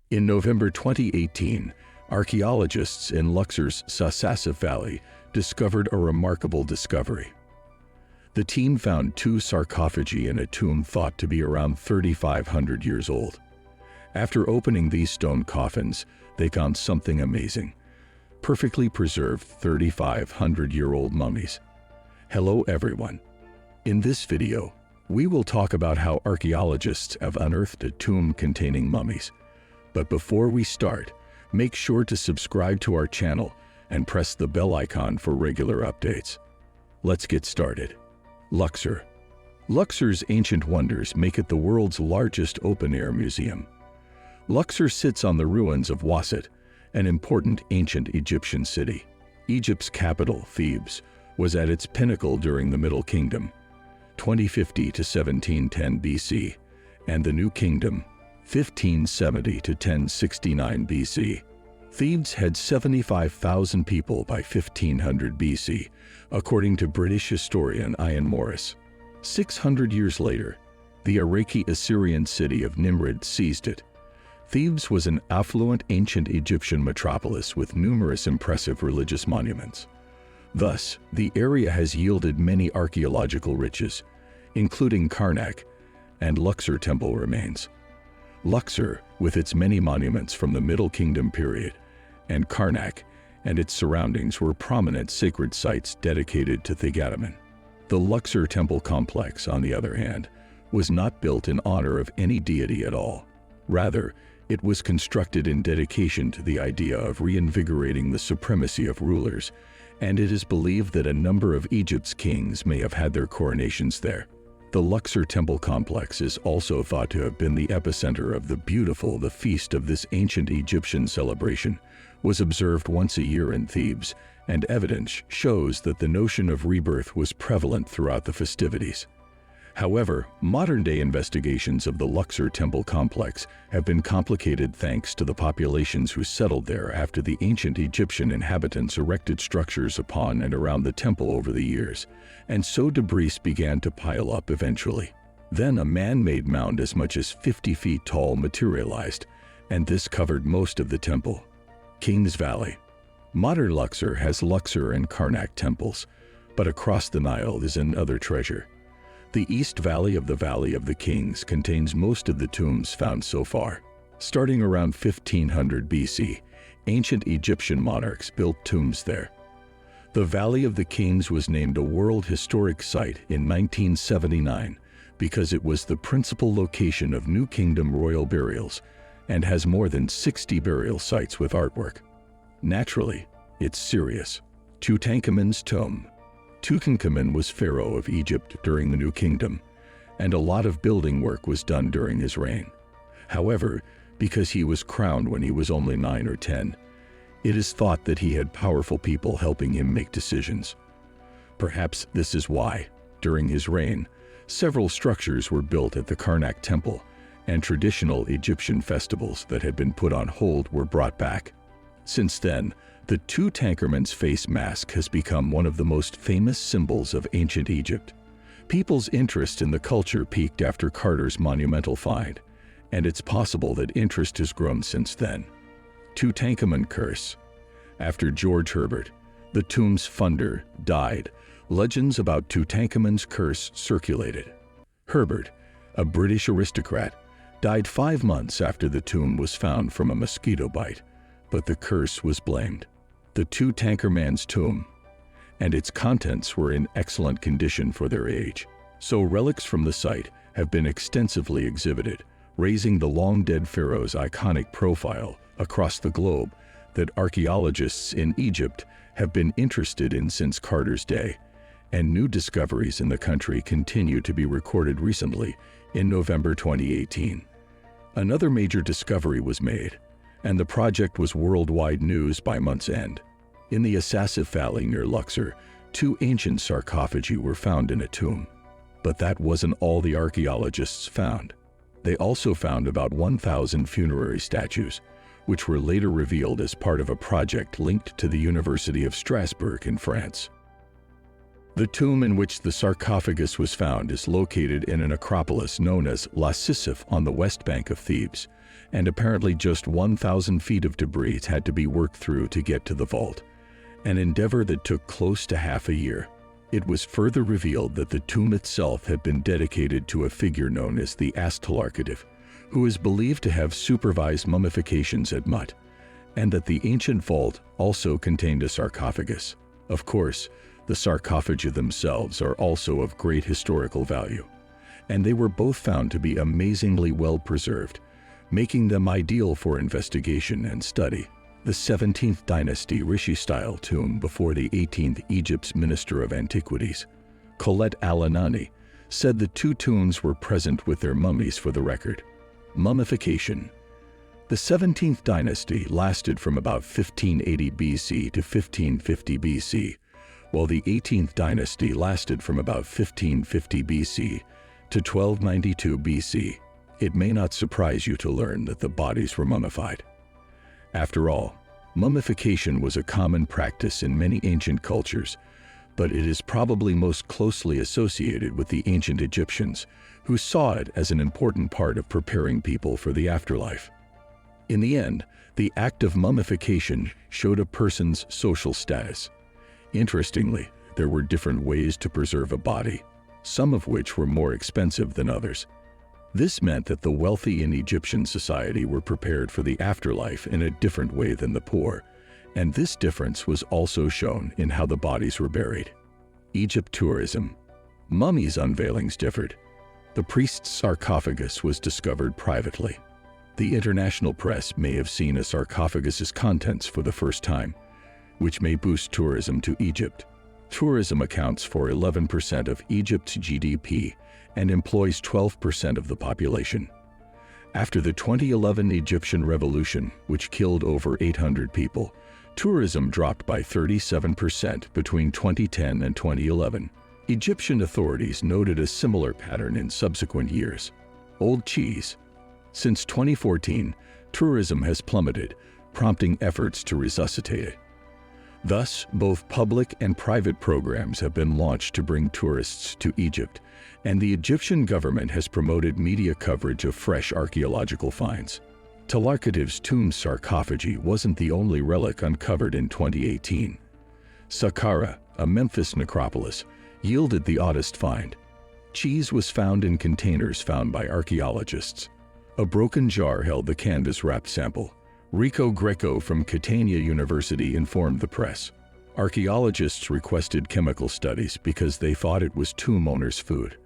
In November 2018, archaeologists in Luxor's Sarcophagi Valley discovered a remarkable discovery. The team found 2 sarcophagi in a tomb thought to be around 3,500 years old. After opening these stone coffins, they found something amazing: perfectly preserved 3,500-year-old mummies. Hello everyone. In this video, we will talk about how archaeologists have unearthed a tomb containing mummies. But before we start, make sure to subscribe to our channel and press the bell icon for regular updates. Let's get started. Luxor. Luxor's ancient wonders make it the world's largest open-air museum. Luxor sits on the ruins of Waset, an important ancient Egyptian city. Egypt's capital, Thebes, was at its pinnacle during the Middle Kingdom, 2050 to 1710 BC, and the New Kingdom, 1570 to 1069 BC. Thebes had 75,000 people by 1500 BC, according to British historian Ian Morris. 600 years later, the Iraqi Assyrian city of Nimrud seized it. Thebes was an affluent ancient Egyptian metropolis with numerous impressive religious monuments. Thus, the area has yielded many archaeological riches, including Karnak and Luxor temple remains. Luxor, with its many monuments from the Middle Kingdom period, and Karnak and its surroundings were prominent sacred sites dedicated to Thegatamon. The Luxor temple complex, on the other hand, was not built in honor of any deity at all. Rather, it was constructed in dedication to the idea of reinvigorating the supremacy of rulers, and it is believed that a number of Egypt's kings may have had their coronations there. The Luxor temple complex is also thought to have been the epicenter of the feast of this ancient Egyptian celebration was observed once a year in Thebes, and evidence shows that the notion of rebirth was prevalent throughout the festivities. However, modern-day investigations of the Luxor temple complex have been complicated thanks to the populations who settled there after the ancient Egyptian inhabitants erected structures upon and around the temple over the years, and so debris began to pile up eventually. Then a man-made mound as much as 50 feet tall materialized, and this covered most of the temple. Kings Valley. Modern Luxor has Luxor and Karnak temples, but across the Nile is another treasure. The East Valley of the Kings contains most of the tombs found so far. Starting around 1500 BC, ancient Egyptian monarchs built tombs there. The Valley of the Kings was named a World Historic Site in 1979 because it was the principal location of New Kingdom royal burials and has more than 60 burial sites with artwork. Naturally, it's serious. Tutankhamun's tomb. Tutankhamun was pharaoh of Egypt during the New Kingdom, and a lot of building work was done during his reign. However, because he was crowned when he was only 9 or 10, it is thought that he had powerful people helping him make decisions. Perhaps this is why, during his reign, several structures were built at the Karnak temple, and traditional Egyptian festivals that had been put on hold were brought back. Since then, the Tutankhamun's face mask has become one of the most famous symbols of ancient Egypt. People's interest in the culture peaked after Carter's monumental find, and it's possible that interest has grown since then. Tutankhamun curse. After George Herbert, the tomb's funder, died, legends about Tutankhamun's curse circulated. Herbert, a British aristocrat, died 5 months after the tomb was found from a mosquito bite, but the curse was blamed. The Tutankhamun's tomb and its contents were in excellent condition for their age, so relics from the site have been extensively exhibited, raising the long-dead pharaoh's iconic profile across the globe that archaeologists in Egypt have been interested in since Carter's day, and new discoveries in the country continue to be recorded recently. In November 2018, another major discovery was made, and the project was worldwide news by month's end. In the Sarcophagi Valley near Luxor, 2 ancient sarcophagi were found in a tomb. But that wasn't all the archaeologists found. They also found about 1,000 funerary statues, which were later revealed as part of a project linked to the University of Strasbourg in France. The tomb in which the sarcophagus was found is located in a necropolis known as La Sisyphe on the west bank of Thebes, and apparently just 1,000 feet of debris had to be worked through to get to the vault, an endeavor that took close to half a year. It was further revealed that the tomb itself had been dedicated to a figure known as the Archaeologist, who is believed to have supervised mummifications at Mut, and that the ancient vault also contained a sarcophagus. Of course, the sarcophagi themselves are also of great historical value, and they were both found to be amazingly well preserved, making them ideal for investigation and study. The 17th Dynasty Rishi-style tomb before the 18th Egypt's Minister of Antiquities, Colette Alanani, said the two tombs were present with their mummies for the record. Mummification. The 17th Dynasty lasted from about 1580 BC to 1550 BC, while the 18th Dynasty lasted from about 1550 BC to 1292 BC. It may not surprise you to learn that the bodies were mummified. After all, mummification was a common practice in many ancient cultures, but it is probably most closely associated with the ancient Egyptians, who saw it as an important part of preparing people for the afterlife. In the end, the act of mummification showed a person's social status. Interestingly, there were different ways to preserve a body, some of which were more expensive than others. This meant that the wealthy in Egyptian society were prepared for the afterlife in a different way than the poor, and this difference was also shown in how the bodies were buried. Egypt tourism. Mummies unveilings differed. The priest's sarcophagus was discovered privately. The international press may have seen a sarcophagus's contents for the first time, which may boost tourism to Egypt. Tourism accounts for 11% of Egypt's GDP and employs 12% of the population. After the 2011 Egyptian Revolution, which killed over 800 people, tourism dropped by 37% between 2010 and 2011. Egyptian authorities noted a similar pattern in subsequent years. Old cheese. Since 2014, tourism has plummeted, prompting efforts to resuscitate it. Thus, both public and private programs have been launched to bring tourists to Egypt, and the Egyptian government has promoted media coverage of fresh archaeological finds. Tlalarkativ's tomb sarcophagi wasn't the only relic uncovered in 2018. Saqqara, a Memphis necropolis, yielded the oddest find. Cheese was found in containers found by archaeologists. A broken jar held the canvas-wrapped sample. Rico Greco from Catania University informed the press. Archaeologists requested chemical studies because they thought it was tomb owners' food.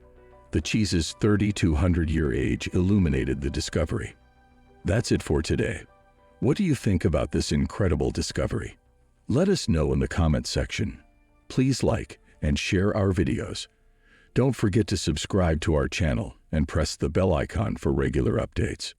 The cheese's 3,200-year age illuminated the discovery. That's it for today. What do you think about this incredible discovery? Let us know in the comment section. Please like and share our videos. Don't forget to subscribe to our channel and press the bell icon for regular updates.